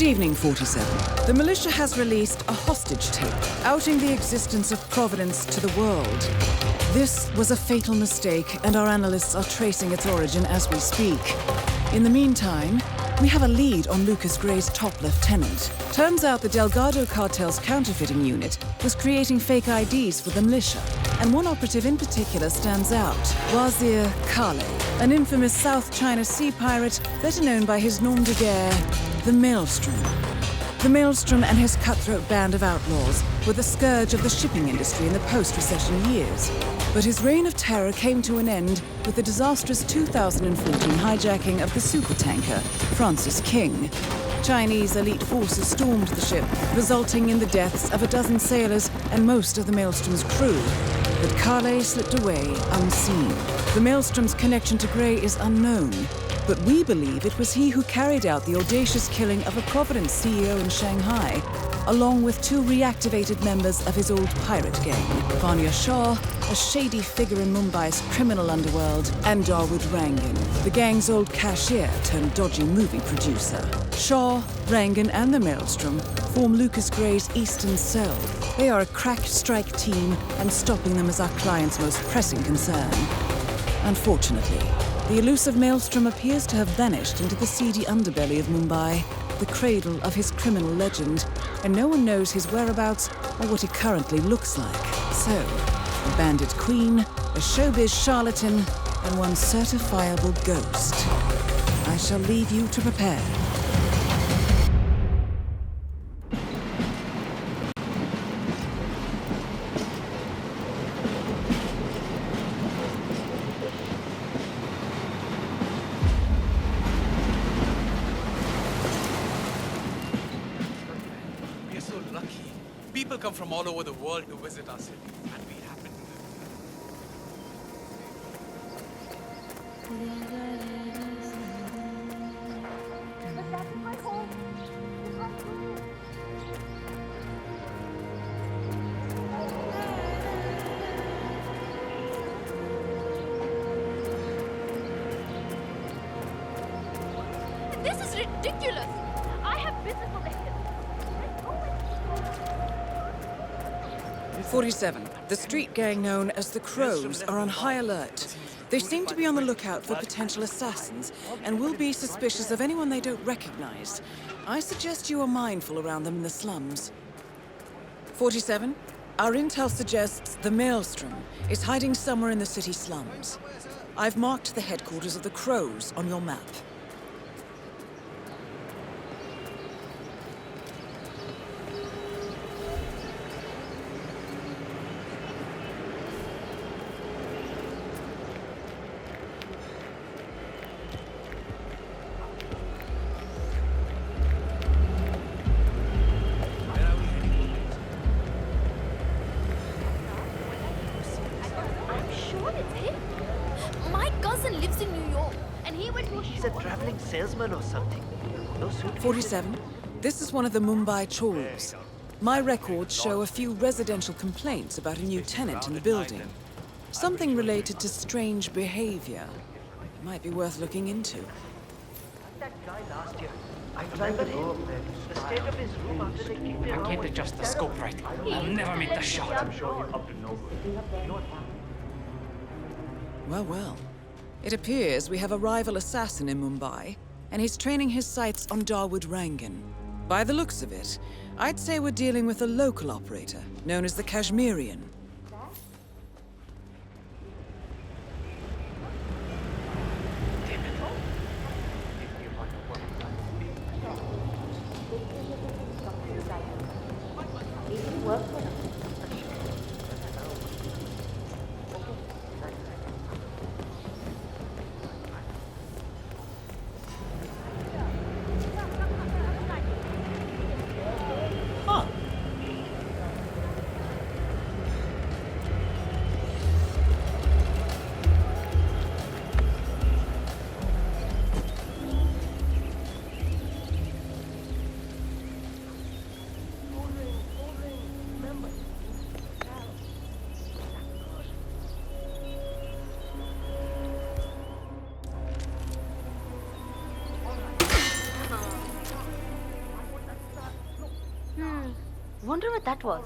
evening, 47. The militia has released a hostage tape, outing the existence of Providence to the world. This was a fatal mistake, and our analysts are tracing its origin as we speak. In the meantime, we have a lead on Lucas Gray's top lieutenant. Turns out the Delgado cartel's counterfeiting unit was creating fake IDs for the militia, and one operative in particular stands out, Wazir Kale, an infamous South China Sea pirate better known by his nom de guerre, the Maelstrom. The Maelstrom and his cutthroat band of outlaws were the scourge of the shipping industry in the post-recession years. But his reign of terror came to an end with the disastrous 2014 hijacking of the supertanker Francis King. Chinese elite forces stormed the ship, resulting in the deaths of a dozen sailors and most of the Maelstrom's crew. But Kale slipped away unseen. The Maelstrom's connection to Gray is unknown, but we believe it was he who carried out the audacious killing of a Providence CEO in Shanghai, along with two reactivated members of his old pirate gang, Vanya Shah, a shady figure in Mumbai's criminal underworld, and Dawood Rangan, the gang's old cashier turned dodgy movie producer. Shah, Rangan, and the Maelstrom form Lucas Gray's Eastern Cell. They are a crack strike team, and stopping them is our client's most pressing concern. Unfortunately, the elusive Maelstrom appears to have vanished into the seedy underbelly of Mumbai, the cradle of his criminal legend, and no one knows his whereabouts or what he currently looks like. So, a bandit queen, a showbiz charlatan, and one certifiable ghost. I shall leave you to prepare. People come from all over the world to visit our city, and we happen But that's my home. It's my home. This is ridiculous. I have business for the hill. 47. The street gang known as the Crows are on high alert. They seem to be on the lookout for potential assassins and will be suspicious of anyone they don't recognize. I suggest you are mindful around them in the slums. 47. Our intel suggests the Maelstrom is hiding somewhere in the city slums. I've marked the headquarters of the Crows on your map. Lives in New York, and he went to He's a traveling salesman or something. No suitcase. 47. This is one of the Mumbai chores. My records show a few residential complaints about a new tenant in the building. Something related to strange behavior. It might be worth looking into. That guy last year. I remember him. The state of his room after they kicked him I can't adjust the scope right. I'll never make the shot. Well, well. It appears we have a rival assassin in Mumbai, and he's training his sights on Dawood Rangan. By the looks of it, I'd say we're dealing with a local operator, known as the Kashmirian. whoever that was.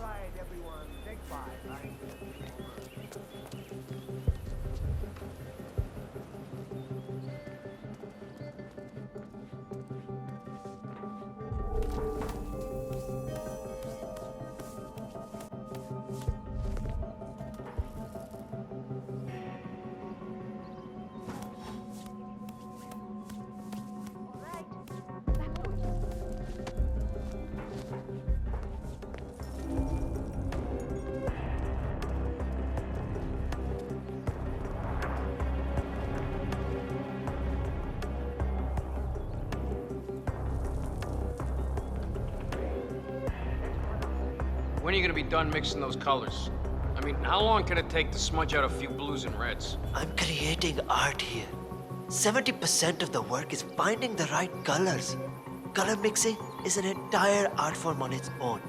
When are you gonna be done mixing those colors? I mean, how long can it take to smudge out a few blues and reds? I'm creating art here. 70% of the work is finding the right colors. Color mixing is an entire art form on its own.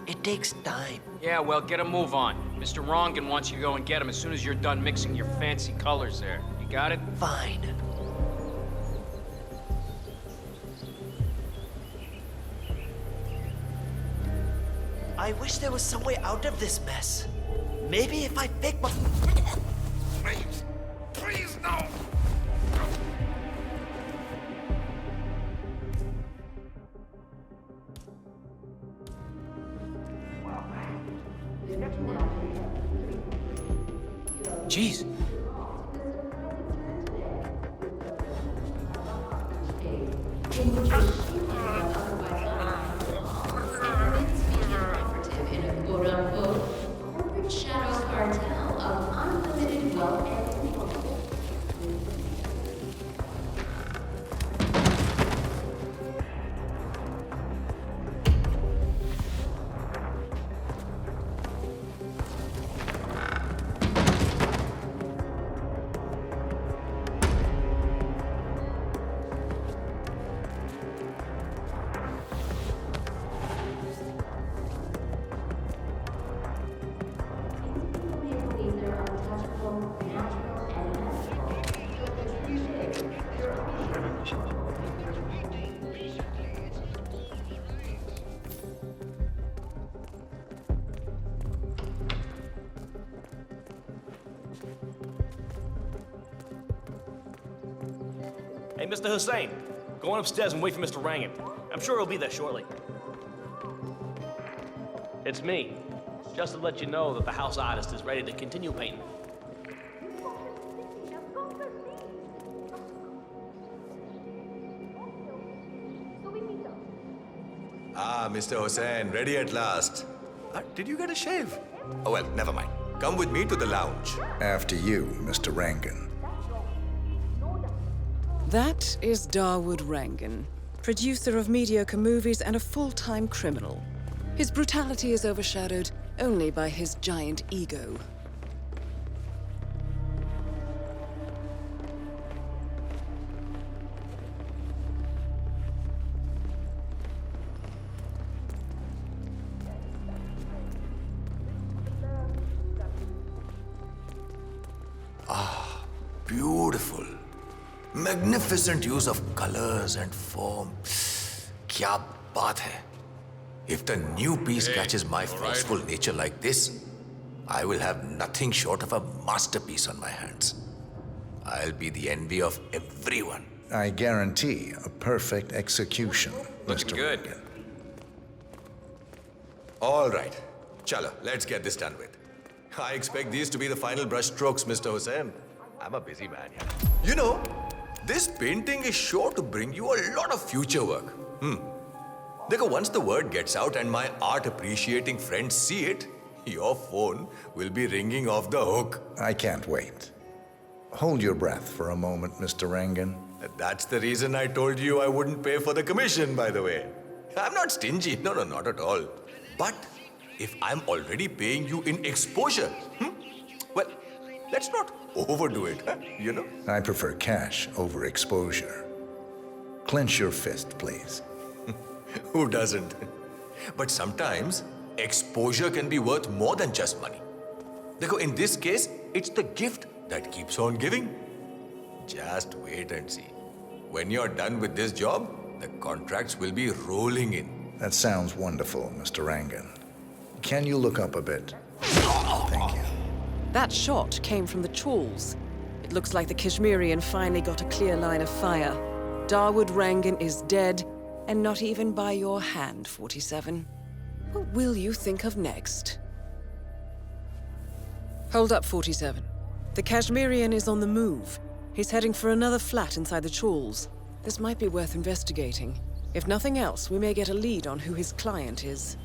It takes time. Yeah, well, get a move on. Mr. Rangan wants you to go and get him as soon as you're done mixing your fancy colors there. You got it? Fine. I wish there was some way out of this mess. Maybe if I pick my... Please, please, no! Jeez. Shadow cartel of unlimited wealth and Hey, Mr. Hussain, go on upstairs and wait for Mr. Rangan. I'm sure he'll be there shortly. It's me. Just to let you know that the house artist is ready to continue painting. Ah, Mr. Hussain, ready at last. Did you get a shave? Oh, well, never mind. Come with me to the lounge. After you, Mr. Rangan. That is Dawood Rangan, producer of mediocre movies and a full-time criminal. His brutality is overshadowed only by his giant ego. Beautiful. Magnificent use of colors and form. Kya baat hai. If the new piece catches my forceful nature like this, I will have nothing short of a masterpiece on my hands. I'll be the envy of everyone. I guarantee a perfect execution, Looking Mr. good. Rangan. All right. Chalo, let's get this done with. I expect these to be the final brush strokes, Mr. Hussain. I'm a busy man here. You know, this painting is sure to bring you a lot of future work. Dekho, once the word gets out and my art appreciating friends see it, your phone will be ringing off the hook. I can't wait. Hold your breath for a moment, Mr. Rangan. That's the reason I told you I wouldn't pay for the commission, by the way. I'm not stingy. No, not at all. But if I'm already paying you in exposure, well, let's not overdo it, you know? I prefer cash over exposure. Clench your fist, please. Who doesn't? But sometimes, exposure can be worth more than just money. Dekho, in this case, it's the gift that keeps on giving. Just wait and see. When you're done with this job, the contracts will be rolling in. That sounds wonderful, Mr. Rangan. Can you look up a bit? Thank you. That shot came from the trawls. It looks like the Kashmirian finally got a clear line of fire. Dawood Rangan is dead, and not even by your hand, 47. What will you think of next? Hold up, 47. The Kashmirian is on the move. He's heading for another flat inside the trawls. This might be worth investigating. If nothing else, we may get a lead on who his client is.